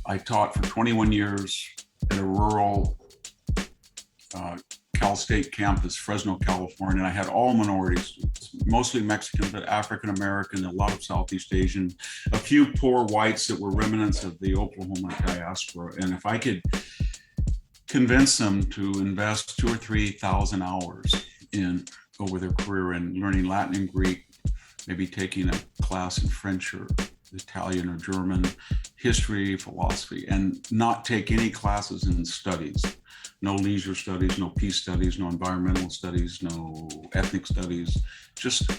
I taught for 21 years at a rural Cal State campus, Fresno, California. And I had all minority students, mostly Mexican, but African American, a lot of Southeast Asian, a few poor whites that were remnants of the Oklahoma diaspora. And if I could convince them to invest 2,000 or 3,000 hours over their career in learning Latin and Greek, maybe taking a class in French or Italian or German, history, philosophy, and not take any classes in studies. No leisure studies, no peace studies, no environmental studies, no ethnic studies.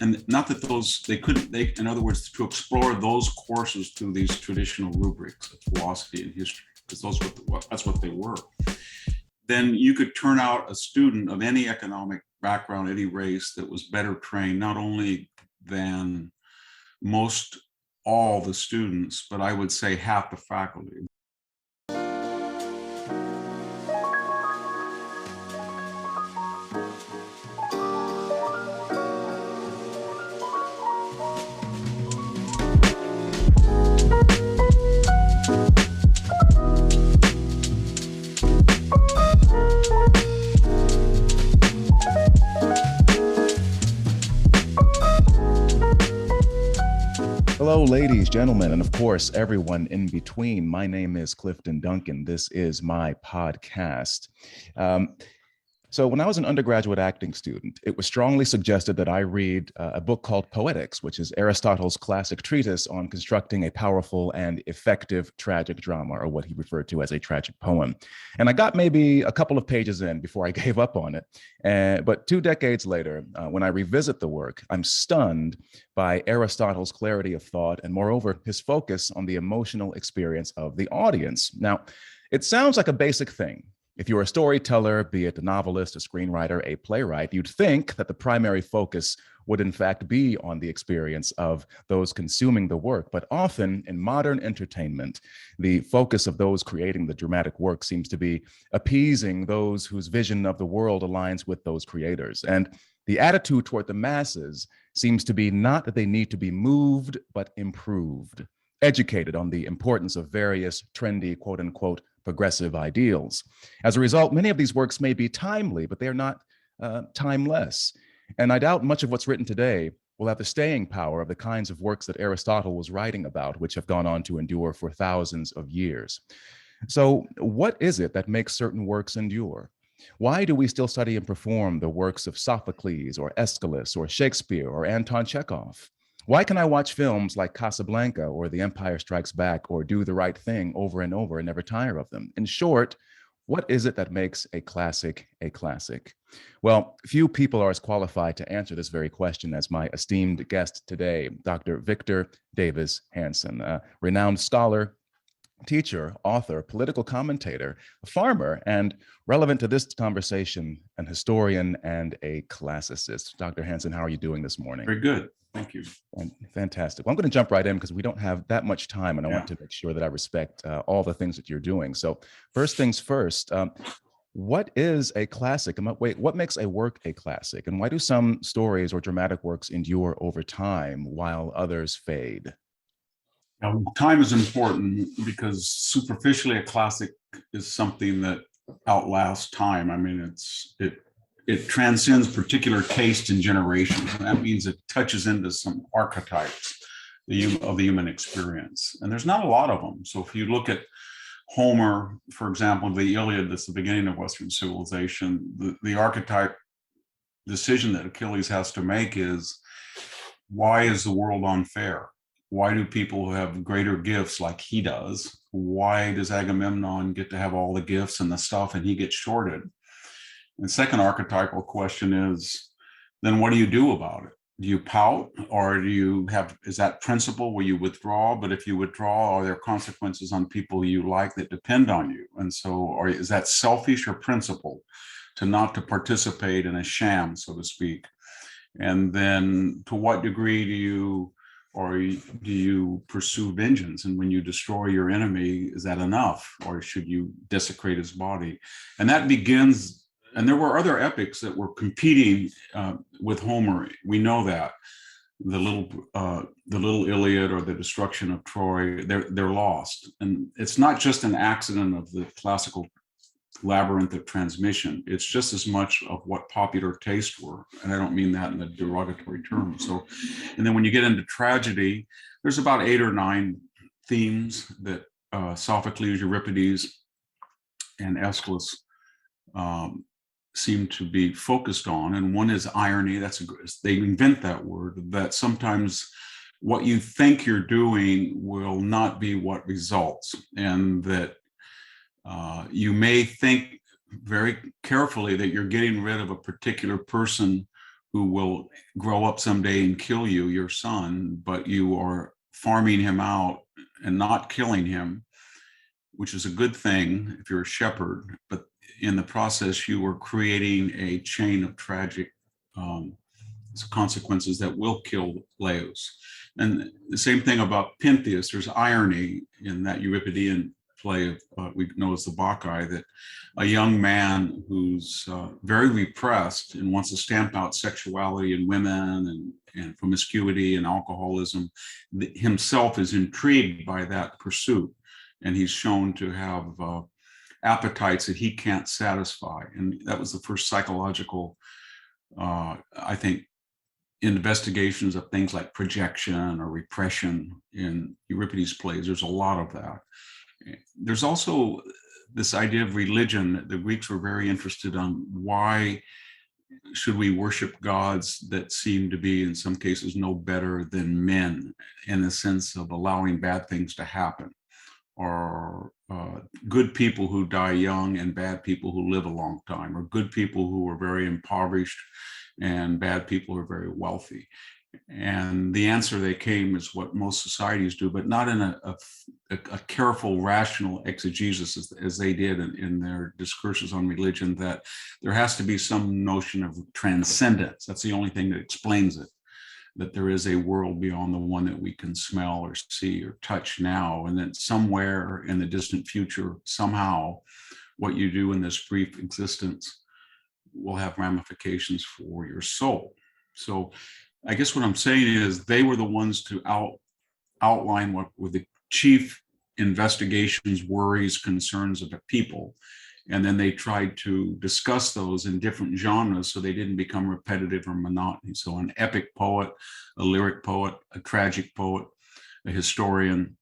And not that in other words, to explore those courses through these traditional rubrics of philosophy and history, because that's what they were. Then you could turn out a student of any economic background, any race, that was better trained, not only than all the students, but I would say half the faculty. Hello, ladies, gentlemen, and of course, everyone in between. My name is Clifton Duncan. This is my podcast. So when I was an undergraduate acting student, it was strongly suggested that I read a book called Poetics, which is Aristotle's classic treatise on constructing a powerful and effective tragic drama, or what he referred to as a tragic poem. And I got maybe a couple of pages in before I gave up on it. But 2 decades later, when I revisit the work, I'm stunned by Aristotle's clarity of thought and, moreover, his focus on the emotional experience of the audience. Now, it sounds like a basic thing. If you're a storyteller, be it a novelist, a screenwriter, a playwright, you'd think that the primary focus would in fact be on the experience of those consuming the work. But often in modern entertainment, the focus of those creating the dramatic work seems to be appeasing those whose vision of the world aligns with those creators. And the attitude toward the masses seems to be not that they need to be moved, but improved, educated on the importance of various trendy, quote unquote, progressive ideals. As a result, many of these works may be timely, but they're not timeless. And I doubt much of what's written today will have the staying power of the kinds of works that Aristotle was writing about, which have gone on to endure for thousands of years. So what is it that makes certain works endure? Why do we still study and perform the works of Sophocles or Aeschylus or Shakespeare or Anton Chekhov? Why can I watch films like Casablanca or The Empire Strikes Back or Do the Right Thing over and over and never tire of them? In short, what is it that makes a classic a classic? Well, few people are as qualified to answer this very question as my esteemed guest today, Dr. Victor Davis Hanson, a renowned scholar, teacher, author, political commentator, a farmer, and relevant to this conversation, an historian and a classicist. Dr. Hanson, how are you doing this morning? Very good. Thank you. Fantastic. Well, I'm going to jump right in because we don't have that much time, and I want to make sure that I respect all the things that you're doing. So first things first, what is a classic? And what makes a work a classic? And why do some stories or dramatic works endure over time while others fade? Now, time is important because superficially a classic is something that outlasts time. I mean, it transcends particular taste and generations. And that means it touches into some archetypes of the human experience. And there's not a lot of them. So if you look at Homer, for example, the Iliad, that's the beginning of Western civilization, the archetype decision that Achilles has to make is, why is the world unfair? Why do people who have greater gifts like he does? Why does Agamemnon get to have all the gifts and the stuff and he gets shorted? And the second archetypal question is, then what do you do about it? Do you pout, or is that principle where you withdraw? But if you withdraw, are there consequences on people you like that depend on you? And so, is that selfish or principled to participate in a sham, so to speak? And then to what degree do you pursue vengeance? And when you destroy your enemy, is that enough? Or should you desecrate his body? And that begins. And there were other epics that were competing with Homer. We know that. the little Iliad or the destruction of Troy, they're lost. And it's not just an accident of the classical labyrinth of transmission. It's just as much of what popular taste were. And I don't mean that in a derogatory term. So, and then when you get into tragedy, there's about 8 or 9 themes that Sophocles, Euripides, and Aeschylus seem to be focused on. And one is irony. They invent that word, that sometimes what you think you're doing will not be what results, and that you may think very carefully that you're getting rid of a particular person who will grow up someday and kill you, your son, but you are farming him out and not killing him, which is a good thing if you're a shepherd. But in the process, you are creating a chain of tragic consequences that will kill Laius. And the same thing about Pentheus. There's irony in that Euripidean play of we know as the Bacchae, that a young man who's very repressed and wants to stamp out sexuality in women and promiscuity and alcoholism, himself is intrigued by that pursuit, and he's shown to have appetites that he can't satisfy. And that was the first psychological, I think, investigations of things like projection or repression in Euripides' plays. There's a lot of that. There's also this idea of religion. The Greeks were very interested on why should we worship gods that seem to be, in some cases, no better than men, in the sense of allowing bad things to happen, or good people who die young and bad people who live a long time, or good people who are very impoverished and bad people who are very wealthy. And the answer they came is what most societies do, but not in a careful, rational exegesis as they did in their discourses on religion, that there has to be some notion of transcendence. That's the only thing that explains it, that there is a world beyond the one that we can smell or see or touch now, and that somewhere in the distant future, somehow, what you do in this brief existence will have ramifications for your soul. So I guess what I'm saying is they were the ones to outline what were the chief investigations, worries, concerns of the people. And then they tried to discuss those in different genres so they didn't become repetitive or monotony. So an epic poet, a lyric poet, a tragic poet, a historian,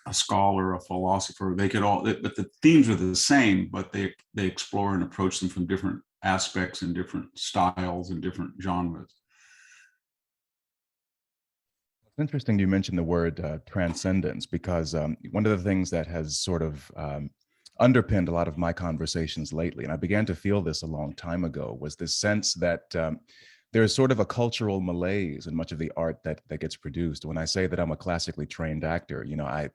a scholar, a philosopher, they could all, but the themes are the same, but they explore and approach them from different aspects and different styles and different genres. It's interesting you mentioned the word transcendence, because one of the things that has sort of underpinned a lot of my conversations lately, and I began to feel this a long time ago, was this sense that there's sort of a cultural malaise in much of the art that gets produced. When I say that I'm a classically trained actor, you know,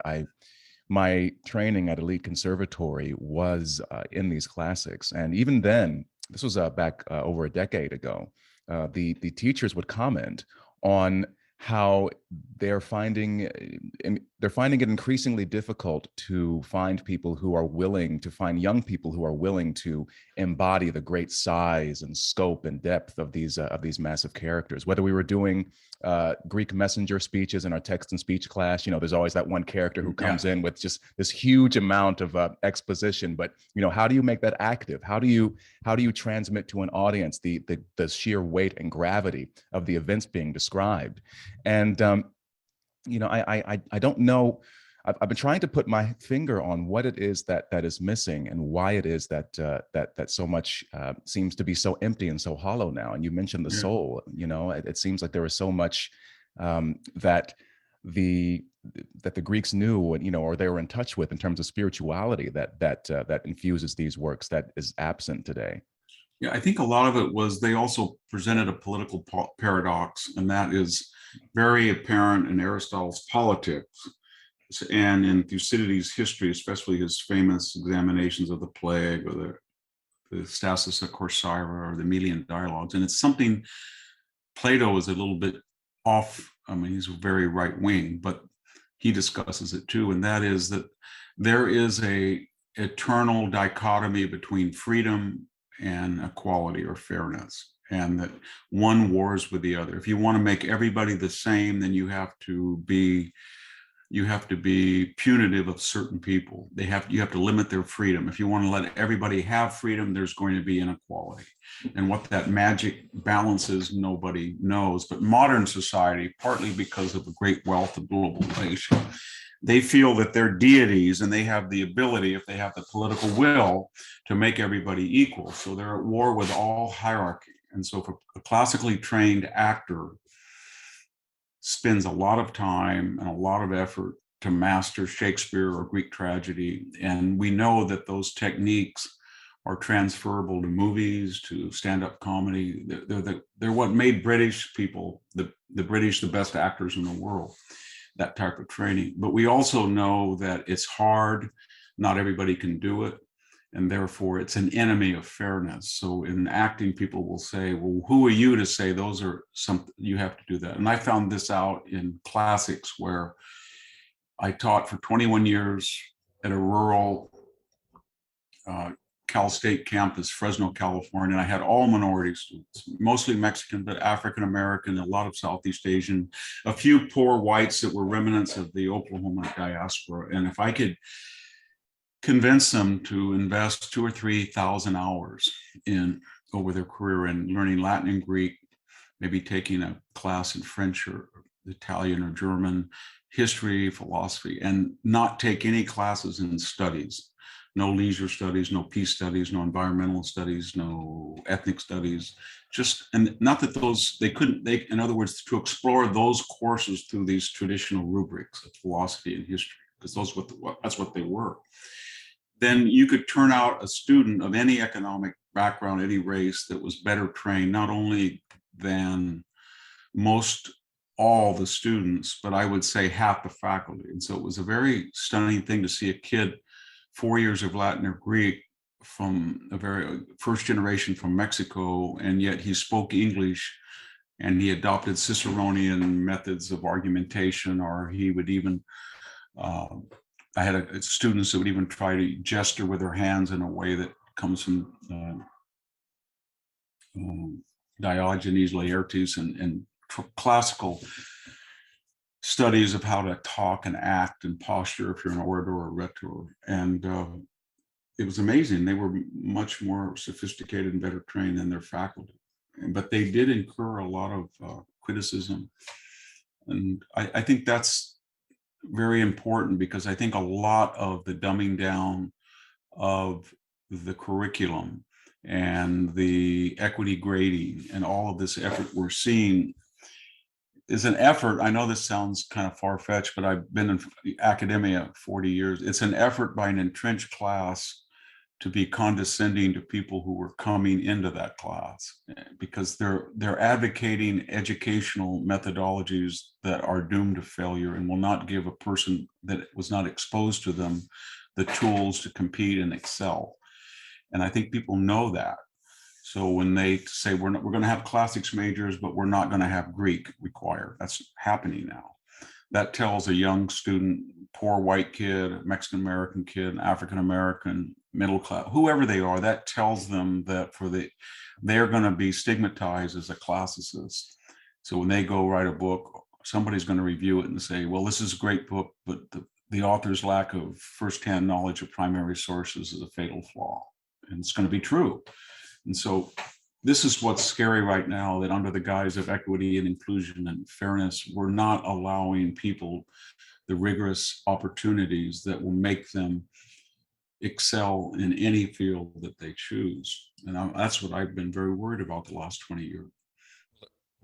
my training at Elite Conservatory was in these classics, and even then, this was back over a decade ago, the teachers would comment on how they're finding it increasingly difficult to find people who are willing to find young people who are willing to embody the great size and scope and depth of these massive characters. Whether we were doing Greek messenger speeches in our text and speech class, you know, there's always that one character who comes in with just this huge amount of exposition. But you know, how do you make that active? How do you transmit to an audience the sheer weight and gravity of the events being described? And you know, I don't know. I've been trying to put my finger on what it is that is missing, and why it is that so much seems to be so empty and so hollow now. And you mentioned the soul. You know, it seems like there is so much that the Greeks knew, you know, or they were in touch with in terms of spirituality that infuses these works that is absent today. Yeah, I think a lot of it was they also presented a political paradox, and that is very apparent in Aristotle's Politics and in Thucydides' history, especially his famous examinations of the plague, or the Stasis of Corcyra, or the Melian dialogues. And it's something Plato is a little bit off. I mean, he's very right wing, but he discusses it too. And that is that there is a eternal dichotomy between freedom and equality or fairness. and that one wars with the other. If you want to make everybody the same, then you have to be punitive of certain people. You have to limit their freedom. If you want to let everybody have freedom, there's going to be inequality. And what that magic balance is, nobody knows. But modern society, partly because of the great wealth of globalization, they feel that they're deities and they have the ability, if they have the political will, to make everybody equal. So they're at war with all hierarchy. And so for a classically trained actor spends a lot of time and a lot of effort to master Shakespeare or Greek tragedy. And we know that those techniques are transferable to movies, to stand-up comedy. They're what made British people, the British, the best actors in the world, that type of training. But we also know that it's hard, not everybody can do it, and therefore it's an enemy of fairness. So in acting, people will say, well, who are you to say those are something, you have to do that? And I found this out in classics, where I taught for 21 years at a rural Cal State campus, Fresno, California. And I had all minority students, mostly Mexican, but African-American, a lot of Southeast Asian, a few poor whites that were remnants of the Oklahoma diaspora. And if I could convince them to invest 2,000 or 3,000 hours over their career in learning Latin and Greek, maybe taking a class in French or Italian or German, history, philosophy, and not take any classes in studies. No leisure studies, no peace studies, no environmental studies, no ethnic studies. And not that in other words, to explore those courses through these traditional rubrics of philosophy and history, because that's what they were. Then you could turn out a student of any economic background, any race, that was better trained, not only than all the students, but I would say half the faculty. And so it was a very stunning thing to see a kid, 4 years of Latin or Greek, from a very first generation from Mexico, and yet he spoke English and he adopted Ciceronian methods of argumentation, or he would even I had students that would even try to gesture with their hands in a way that comes from Diogenes Laertes and classical studies of how to talk and act and posture if you're an orator or a rhetor. And it was amazing. They were much more sophisticated and better trained than their faculty. But they did incur a lot of criticism. And I think that's very important, because I think a lot of the dumbing down of the curriculum and the equity grading and all of this effort we're seeing is an effort. I know this sounds kind of far-fetched, but I've been in academia 40 years. It's an effort by an entrenched class to be condescending to people who were coming into that class, because they're advocating educational methodologies that are doomed to failure and will not give a person that was not exposed to them the tools to compete and excel. And I think people know that. So when they say we're going to have classics majors, but we're not going to have Greek required, that's happening now. That tells a young student, poor white kid, Mexican American kid, African American, middle class, whoever they are, that tells them that they're going to be stigmatized as a classicist. So when they go write a book, somebody's going to review it and say, well, this is a great book, but the author's lack of firsthand knowledge of primary sources is a fatal flaw. And it's going to be true. And so this is what's scary right now, that under the guise of equity and inclusion and fairness, we're not allowing people the rigorous opportunities that will make them excel in any field that they choose. And that's what I've been very worried about the last 20 years.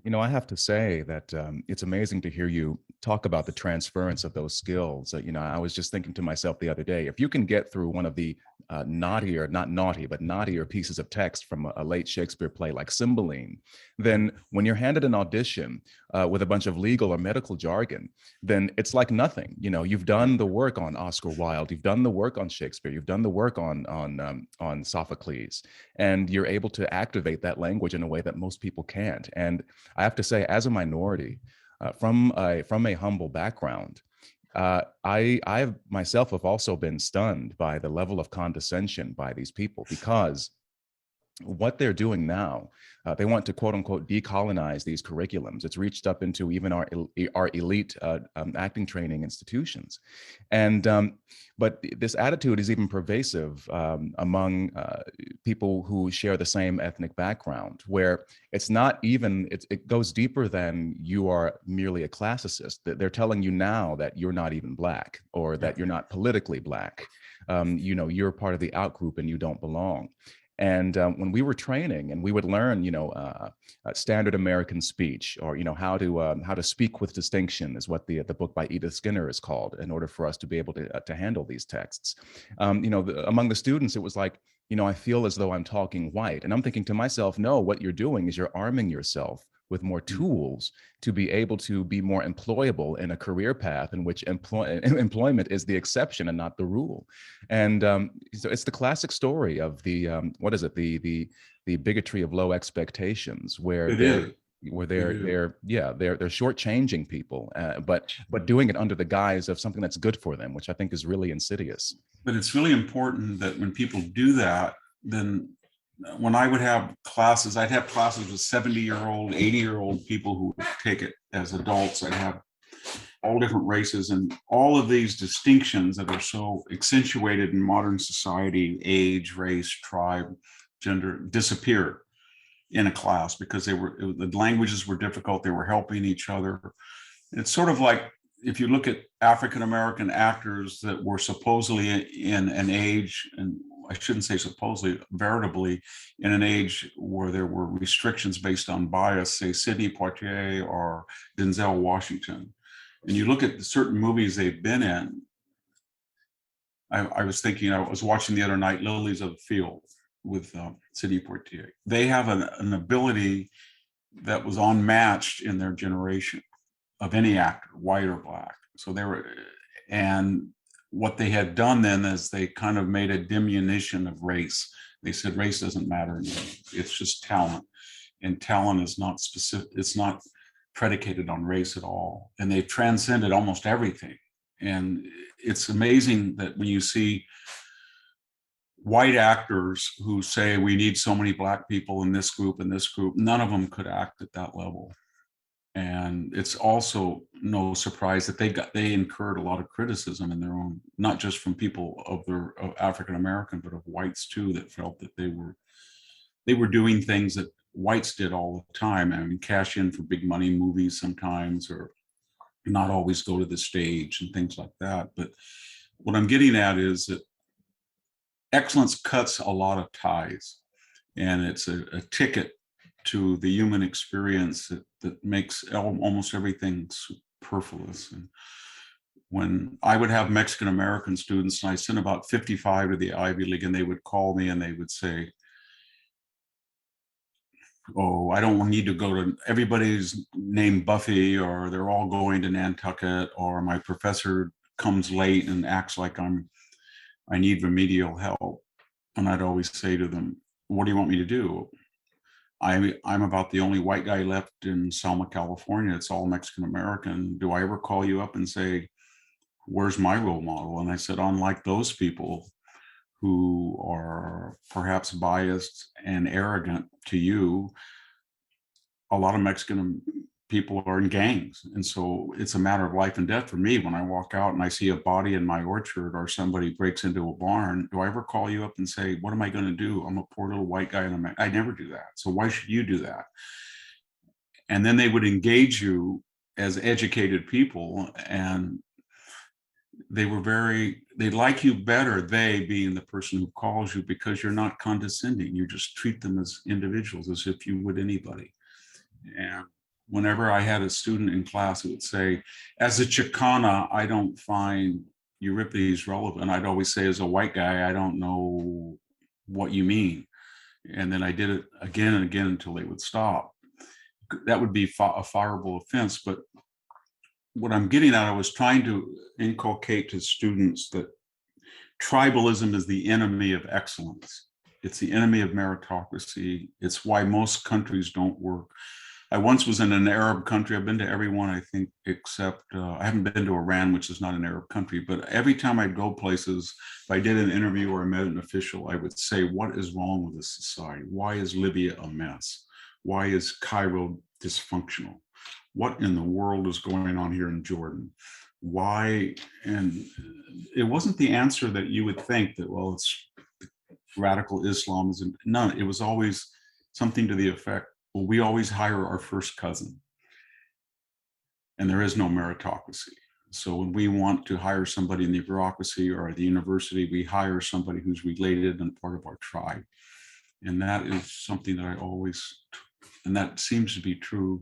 You know, I have to say that it's amazing to hear you talk about the transference of those skills. You know, I was just thinking to myself the other day, if you can get through one of the naughtier, not naughty, but naughtier pieces of text from a late Shakespeare play like Cymbeline, then when you're handed an audition with a bunch of legal or medical jargon, then it's like nothing. You know, you've done the work on Oscar Wilde, you've done the work on Shakespeare, you've done the work on Sophocles, and you're able to activate that language in a way that most people can't. And I have to say, as a minority, from a humble background, I myself have also been stunned by the level of condescension by these people, because what they're doing now, they want to quote unquote decolonize these curriculums. It's reached up into even our elite acting training institutions. And but this attitude is even pervasive among people who share the same ethnic background, where it's not even, it goes deeper than you are merely a classicist. They're telling you now that you're not even Black, or that you're not politically Black. You know, you're part of the out group and you don't belong. And when we were training, and we would learn, you know, standard American speech, or you know, how to speak with distinction is what the book by Edith Skinner is called, in order for us to be able to handle these texts. You know, among the students, it was like, you know, I feel as though I'm talking white, and I'm thinking to myself, no, what you're doing is you're arming yourself with more tools to be able to be more employable in a career path in which employment is the exception and not the rule. And so it's the classic story of the what is it, the bigotry of low expectations, where they're shortchanging people, but doing it under the guise of something that's good for them, which I think is really insidious. But it's really important that when people do that, then when I would have classes, I'd have classes with 70-year-old, 80-year-old people who would take it as adults. I'd have all different races, and all of these distinctions that are so accentuated in modern society, age, race, tribe, gender, disappeared in a class because the languages were difficult. They were helping each other. It's sort of like, if you look at African-American actors that were supposedly in an age, and I shouldn't say supposedly, veritably in an age where there were restrictions based on bias, say Sidney Poitier or Denzel Washington, and you look at certain movies they've been in. I was thinking, I was watching the other night, Lilies of the Field with Sidney Poitier. They have an ability that was unmatched in their generation of any actor, white or Black. So they were, and what they had done then is they kind of made a diminution of race. They said race doesn't matter anymore. It's just talent, and talent is not specific. It's not predicated on race at all. And they've transcended almost everything. And it's amazing that when you see white actors who say we need so many Black people in this group and this group, none of them could act at that level. And it's also no surprise that they incurred a lot of criticism in their own, not just from people of African American, but of whites too, that felt that they were doing things that whites did all the time. I mean, cash in for big money movies sometimes, or not always go to the stage and things like that. But what I'm getting at is that excellence cuts a lot of ties, and it's a ticket to the human experience that makes almost everything superfluous. And when I would have Mexican American students, and I sent about 55 to the Ivy League, and they would call me and they would say, oh, I don't need to go to, everybody's named Buffy, or they're all going to Nantucket, or my professor comes late and acts like I need remedial help. And I'd always say to them, what do you want me to do? I'm about the only white guy left in Selma, California. It's all Mexican American. Do I ever call you up and say, where's my role model? And I said, unlike those people who are perhaps biased and arrogant to you, a lot of Mexican people are in gangs. And so it's a matter of life and death for me. When I walk out and I see a body in my orchard, or somebody breaks into a barn, do I ever call you up and say, what am I going to do? I'm a poor little white guy, and I never do that. So why should you do that? And then they would engage you as educated people, and they like you better, they being the person who calls you, because you're not condescending. You just treat them as individuals, as if you would anybody. And whenever I had a student in class who would say, as a Chicana, I don't find Euripides relevant, I'd always say, as a white guy, I don't know what you mean. And then I did it again and again until they would stop. That would be a fireable offense. But what I'm getting at, I was trying to inculcate to students that tribalism is the enemy of excellence. It's the enemy of meritocracy. It's why most countries don't work. I once was in an Arab country. I've been to every one, I think, except I haven't been to Iran, which is not an Arab country. But every time I'd go places, if I did an interview or I met an official, I would say, what is wrong with this society? Why is Libya a mess? Why is Cairo dysfunctional? What in the world is going on here in Jordan? Why? And it wasn't the answer that you would think that, well, it's radical Islam. None. It was always something to the effect, well, we always hire our first cousin, and there is no meritocracy. So when we want to hire somebody in the bureaucracy or at the university, we hire somebody who's related and part of our tribe. And that is something that I always, and that seems to be true.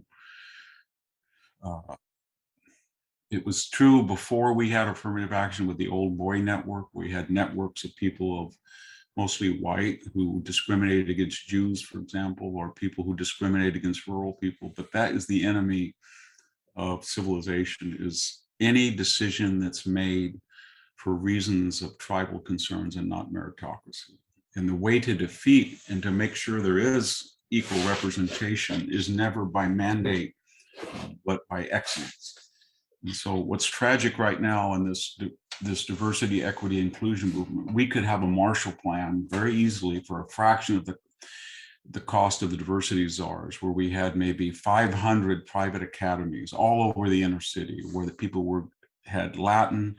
It was true before we had affirmative action with the old boy network. We had networks of people of mostly white who discriminated against Jews, for example, or people who discriminate against rural people. But that is the enemy of civilization, is any decision that's made for reasons of tribal concerns and not meritocracy. And the way to defeat and to make sure there is equal representation is never by mandate, but by excellence. And so what's tragic right now in this diversity, equity, inclusion movement, we could have a Marshall Plan very easily for a fraction of the cost of the diversity czars, where we had maybe 500 private academies all over the inner city, where the people had Latin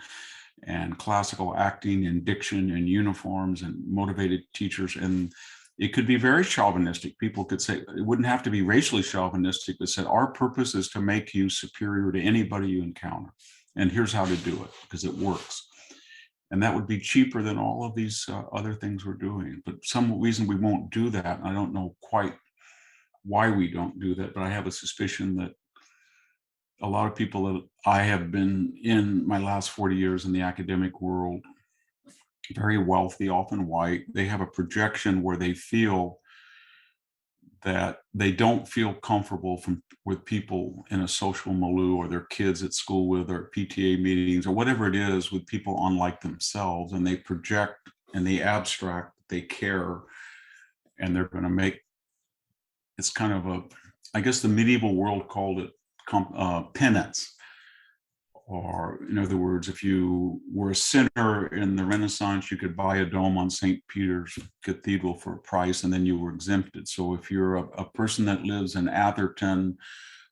and classical acting and diction and uniforms and motivated teachers. And it could be very chauvinistic. People could say, it wouldn't have to be racially chauvinistic, but said, our purpose is to make you superior to anybody you encounter. And here's how to do it, because it works. And that would be cheaper than all of these other things we're doing. But some reason we won't do that, I don't know quite why we don't do that, but I have a suspicion that a lot of people that I have been in my last 40 years in the academic world, very wealthy, often white, they have a projection where they feel that they don't feel comfortable with people in a social milieu, or their kids at school with, or PTA meetings, or whatever it is, with people unlike themselves. And they project in the abstract, they care, and they're going to make, it's kind of I guess the medieval world called it penance. Or in other words, if you were a sinner in the Renaissance, you could buy a dome on St. Peter's Cathedral for a price, and then you were exempted. So if you're a person that lives in Atherton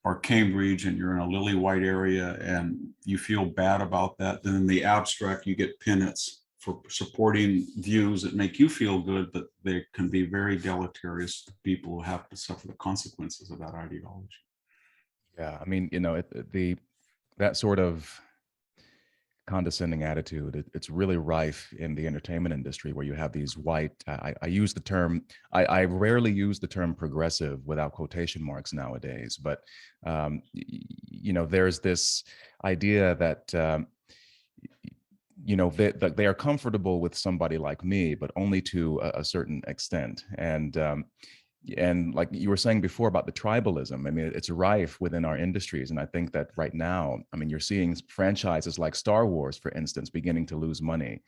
or Cambridge, and you're in a lily white area and you feel bad about that, then in the abstract, you get penance for supporting views that make you feel good, but they can be very deleterious to people who have to suffer the consequences of that ideology. Yeah, I mean, that sort of condescending attitude, it's really rife in the entertainment industry, where you have these white, I use the term, I rarely use the term progressive without quotation marks nowadays, but there's this idea that they are comfortable with somebody like me, but only to a certain extent. And like you were saying before about the tribalism, I mean, it's rife within our industries. And I think that right now, I mean, you're seeing franchises like Star Wars, for instance, beginning to lose money.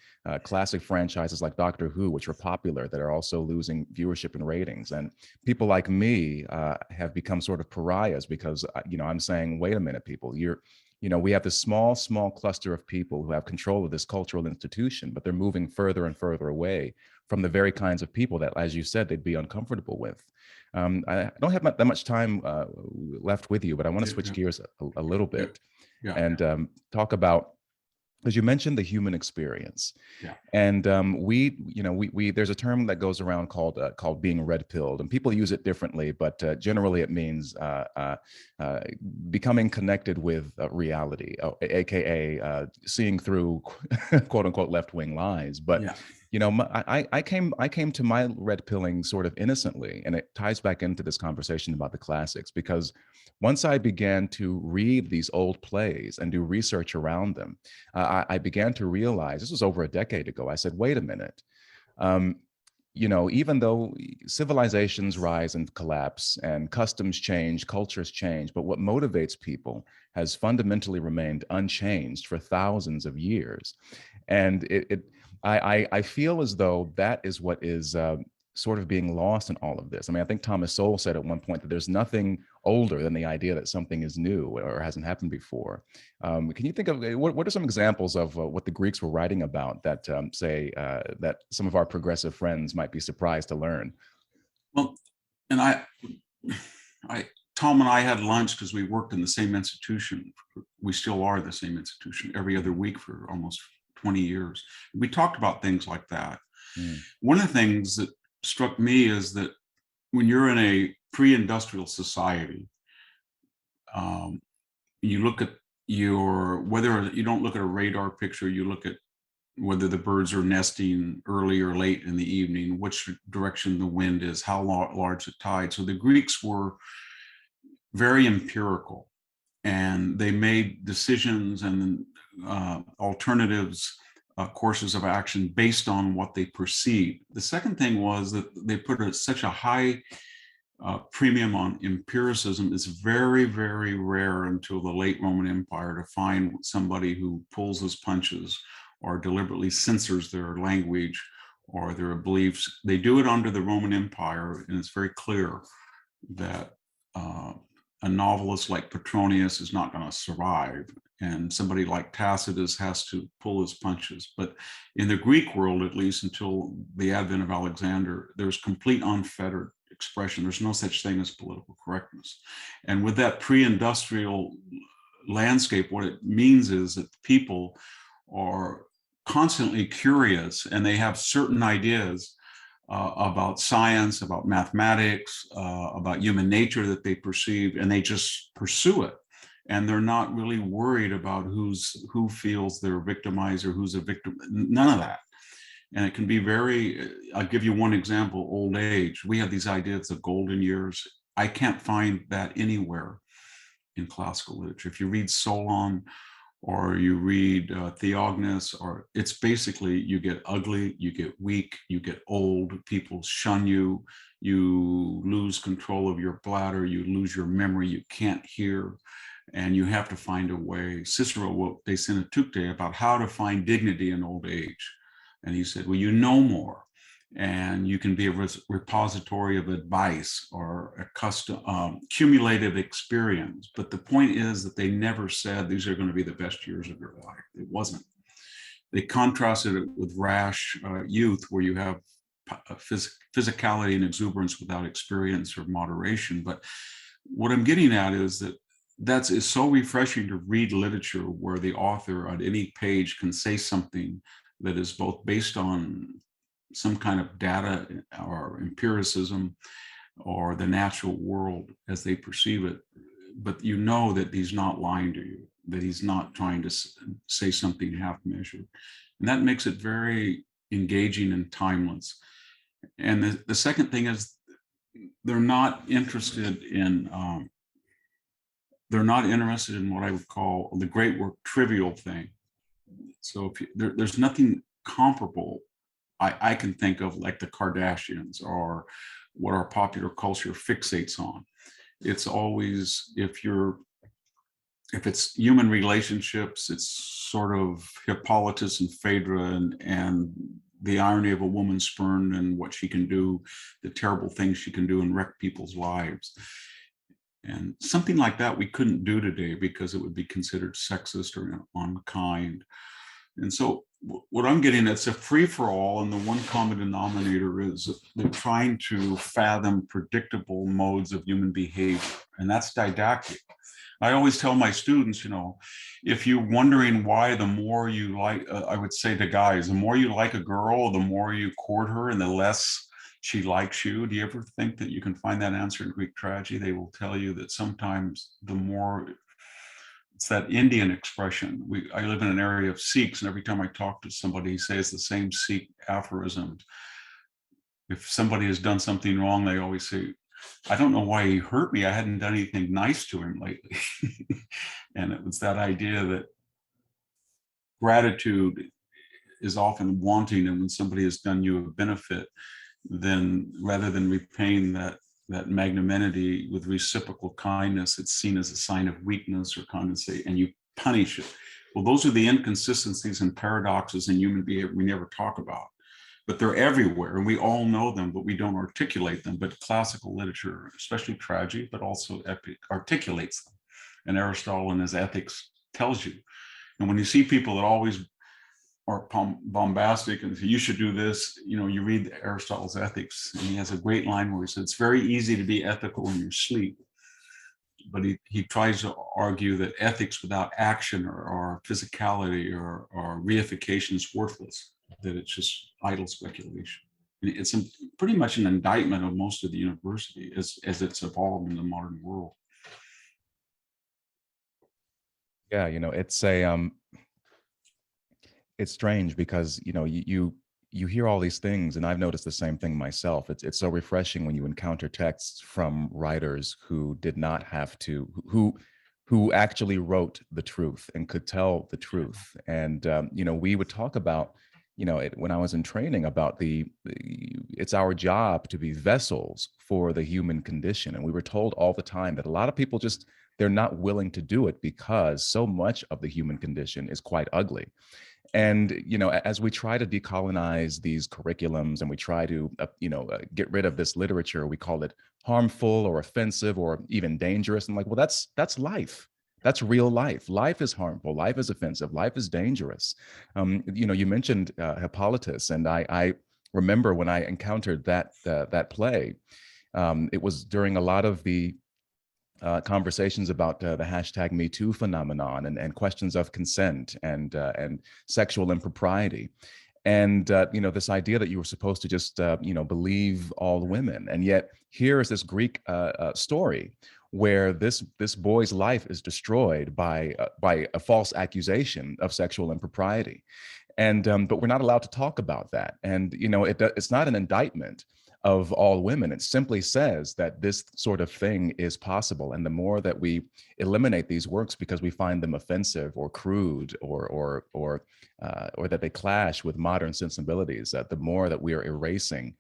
Classic franchises like Doctor Who, which were popular, that are also losing viewership and ratings. And people like me have become sort of pariahs, because, I'm saying, wait a minute, people, we have this small cluster of people who have control of this cultural institution, but they're moving further and further away from the very kinds of people that, as you said, they'd be uncomfortable with. I don't have that much time left with you, but I want to switch gears a little bit and talk about, because you mentioned the human experience, and we there's a term that goes around called being red-pilled, and people use it differently, but generally it means becoming connected with reality, aka seeing through quote unquote left-wing lies. But I came to my red pilling sort of innocently, and it ties back into this conversation about the classics, because once I began to read these old plays and do research around them, I began to realize, this was over a decade ago, I said, wait a minute, even though civilizations rise and collapse and customs change, cultures change, but what motivates people has fundamentally remained unchanged for thousands of years. And I feel as though that is what is sort of being lost in all of this? I mean, I think Thomas Sowell said at one point that there's nothing older than the idea that something is new or hasn't happened before. Can you think of what are some examples of what the Greeks were writing about that say that some of our progressive friends might be surprised to learn? Well, and Tom and I had lunch because we worked in the same institution. We still are the same institution every other week for almost 20 years. We talked about things like that. One of the things that struck me is that when you're in a pre-industrial society, you look at whether you don't look at a radar picture, you look at whether the birds are nesting early or late in the evening, which direction the wind is, how large the tide. So the Greeks were very empirical, and they made decisions and alternatives, courses of action based on what they perceived. The second thing was that they put such a high premium on empiricism. It's very, very rare until the late Roman Empire to find somebody who pulls his punches or deliberately censors their language or their beliefs. They do it under the Roman Empire, and it's very clear that a novelist like Petronius is not going to survive, and somebody like Tacitus has to pull his punches. But in the Greek world, at least until the advent of Alexander, there's complete unfettered expression. There's no such thing as political correctness. And with that pre-industrial landscape, what it means is that people are constantly curious, and they have certain ideas about science, about mathematics, about human nature that they perceive, and they just pursue it. And they're not really worried about who feels they're victimized or who's a victim, none of that. And it can be I'll give you one example, old age. We have these ideas of golden years. I can't find that anywhere in classical literature. If you read Solon, or you read Theognis, or it's basically you get ugly, you get weak, you get old, people shun you, you lose control of your bladder, you lose your memory, you can't hear, and you have to find a way. Cicero wrote De Senectute about how to find dignity in old age. And he said, well, you know more, and you can be a repository of advice or a cumulative experience. But the point is that they never said these are going to be the best years of your life. It wasn't. They contrasted it with rash youth, where you have physicality and exuberance without experience or moderation. But what I'm getting at is that it's so refreshing to read literature where the author on any page can say something that is both based on some kind of data or empiricism or the natural world as they perceive it, but you know that he's not lying to you, that he's not trying to say something half measured. And that makes it very engaging and timeless. And the second thing is they're not interested in what I would call the great work trivial thing. So there's nothing comparable I can think of like the Kardashians or what our popular culture fixates on. It's always, if it's human relationships, it's sort of Hippolytus and Phaedra and the irony of a woman spurned and what she can do, the terrible things she can do and wreck people's lives. And something like that we couldn't do today because it would be considered sexist or unkind. And so what I'm getting at, it's a free-for-all, and the one common denominator is they're trying to fathom predictable modes of human behavior, and that's didactic. I always tell my students, if you're wondering why the more you like, I would say to guys, the more you like a girl, the more you court her and the less she likes you. Do you ever think that you can find that answer in Greek tragedy? They will tell you that sometimes the more, it's that Indian expression. I live in an area of Sikhs, and every time I talk to somebody, he says the same Sikh aphorism. If somebody has done something wrong, they always say, I don't know why he hurt me. I hadn't done anything nice to him lately. And it was that idea that gratitude is often wanting, and when somebody has done you a benefit, then rather than repaying that magnanimity with reciprocal kindness, it's seen as a sign of weakness or condescension, and you punish it. Well, those are the inconsistencies and paradoxes in human behavior we never talk about. but they're everywhere and we all know them, but we don't articulate them. But classical literature, especially tragedy, but also epic, articulates them. And Aristotle in his Ethics tells you. And when you see people that always are bombastic and say, you should do this, you know, you read Aristotle's Ethics, and he has a great line where he says, it's very easy to be ethical in your sleep. But he tries to argue that ethics without action or physicality or reification is worthless, that it's just idle speculation. It's pretty much an indictment of most of the university as it's evolved in the modern world. Yeah, you know, it's strange because, you know, you hear all these things, and I've noticed the same thing myself. It's so refreshing when you encounter texts from writers who did not have to, who actually wrote the truth and could tell the truth. And you know, we would talk about, you know, when I was in training, about it's our job to be vessels for the human condition, and we were told all the time that a lot of people just, they're not willing to do it because so much of the human condition is quite ugly. And, you know, as we try to decolonize these curriculums and we try to, get rid of this literature, we call it harmful or offensive or even dangerous. And like, well, that's life. That's real life. Life is harmful. Life is offensive. Life is dangerous. You know, you mentioned Hippolytus, and I remember when I encountered that play. It was during a lot of the conversations about the hashtag Me Too phenomenon and questions of consent and sexual impropriety. And, you know, this idea that you were supposed to just, believe all women. And yet here is this Greek story where this boy's life is destroyed by a false accusation of sexual impropriety. And but we're not allowed to talk about that. And, you know, it's not an indictment of all women. It simply says that this sort of thing is possible. And the more that we eliminate these works because we find them offensive or crude or that they clash with modern sensibilities, the more that we are erasing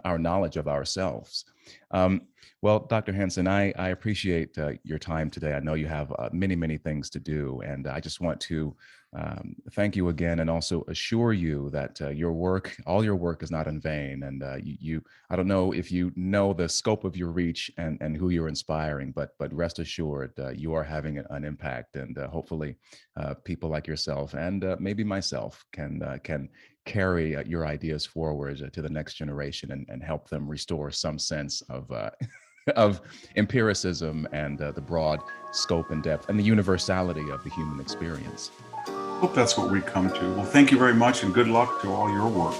our knowledge of ourselves. Well, Dr. Hanson, I appreciate your time today. I know you have many, many things to do, and I just want to thank you again, and also assure you that all your work is not in vain. And I don't know if you know the scope of your reach and who you're inspiring, but rest assured, you are having an impact, and hopefully people like yourself and maybe myself can carry your ideas forward to the next generation and help them restore some sense of of empiricism and the broad scope and depth and the universality of the human experience. Hope that's what we come to. Well, thank you very much, and good luck to all your work.